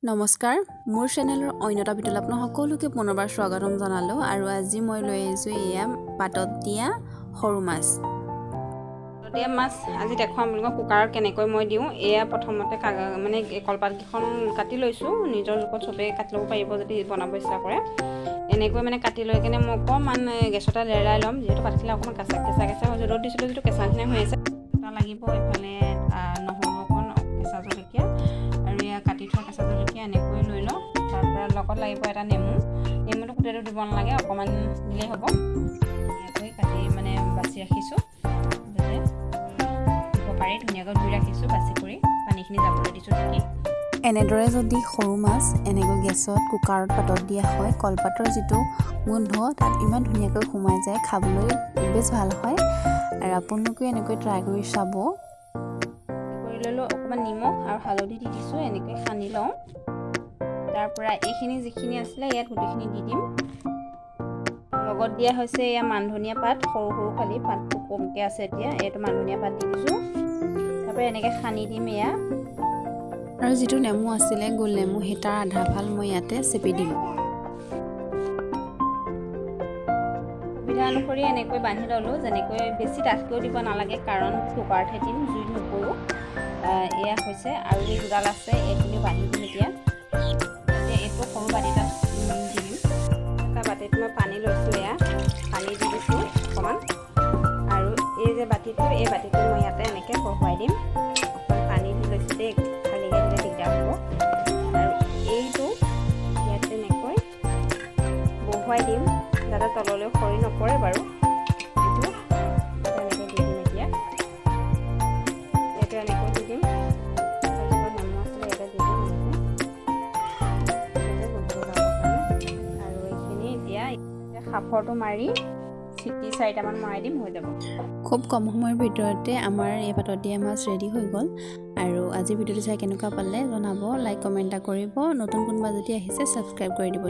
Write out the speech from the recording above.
নমস্কাৰ মোৰ চেনেলৰ অন্যটা ভিডিঅ'ত আপোনাক সকলোকে পুনৰবাৰ স্বাগতম জনালোঁ আৰু আজি মই লৈ আহিছোঁ এয়া পাতত দিয়া সৰু মাছ দিয়া মাছ আজি দেখুৱাম আপোনালোকক কুকাৰত কেনেকৈ মই দিওঁ এয়া প্ৰথমতে মানে কলপাতকেইখন কাটি লৈছোঁ নিজৰ জোখত চবেই কাটি ল'ব পাৰিব যদি বনাব ইচ্ছা কৰে এনেকৈ মানে কাটি লৈ কিনে মই অকণমান গেছতে লেৰাই ল'ম যিহেতু পাতখিলা অকণমান কেঁচা হৈছে ৰ'দ দিছিলোঁ যিটো কেঁচা নিচিনা হৈ আছে এটা লাগিব এইফালে নহৰু অকণ কেঁচা জলকীয়া আৰু এয়া কাটি থোৱা কেঁচা জলকীয়া এনেকৈ লৈ লওঁ তাৰপৰা লগত লাগিব এটা নেমুটো গোটেইটো দিব নালাগে অকণমান দিলেই হ'ব এনেকৈ কাটি মানে বাছি ৰাখিছোঁ যাতে দিব পাৰি ধুনীয়াকৈ ধুই ৰাখিছোঁ বাছি কৰি পানীখিনি যাবলৈ দিছোঁ ঢাকি এনেদৰে যদি সৰু মাছ এনেকৈ গেছত কুকাৰত পাতত দিয়া হয় কলপাতৰ যিটো গোন্ধ তাত ইমান ধুনীয়াকৈ সোমাই যায় খাবলৈ বেছ ভাল হয় আৰু আপোনালোকে এনেকৈ ট্ৰাই কৰি চাব কৰি ল'লোঁ অকণমান নিমখ আৰু হালধি দি দিছোঁ এনেকৈ সানি লওঁ তাৰপৰা এইখিনি যিখিনি আছিলে ইয়াত গোটেইখিনি দি দিম লগত দিয়া হৈছে এয়া মানধনিয়া পাত সৰু সৰু খালি পাতটো কমকৈ আছে এতিয়া এইটো মানধনিয়া পাত দি দিছোঁ তাৰপৰা এনেকৈ সানি দিম এয়া আৰু যিটো নেমু আছিলে গোল নেমু সেই তাৰ আধা ফাল মই ইয়াতে চেপি দিম সুবিধা অনুসৰি এনেকৈ বান্ধি ল'লোঁ যেনেকৈ বেছি ডাঠকৈও দিব নালাগে কাৰণ কুকাৰতহে দিম জুইত নকৰোঁ এয়া হৈছে আৰু এই দুডাল আছে এইখিনি বান্ধি দিম এতিয়া এইটো সৰু বাতি এটাত দি দিম এটা বাতিত মই পানী লৈছোঁ এয়া পানী দি দিছোঁ অকণমান আৰু এই যে বাতিটো এই বাতিটো মই ইয়াতে এনেকৈ বহুৱাই দিম অকণমান পানী দি লৈছোঁ দেই খালীকৈ দিলে দিগদাৰ হ'ব আৰু এইটো ইয়াতে এনেকৈ বহুৱাই দিম যাতে তললৈ সৰি নপৰে বাৰু এইটো এনেকৈ দি দিম এতিয়া এইটো এনেকৈ দি দিম নেমু আছিলে ইয়াতে দি দিম আৰু এইখিনি এতিয়া সাফৰটো মাৰি চিটি 4টামান মৰাই দিম হৈ যাব খুব কম সময়ৰ ভিতৰতে আমাৰ এই পাতত দিয়া মাছ ৰেডি হৈ গ'ল আৰু আজি ভিডিঅ'টো চাই কেনেকুৱা পালে জনাব লাইক কমেণ্ট এটা কৰিব নতুন কোনোবা যদি আহিছে ছাবস্ক্ৰাইব কৰি দিব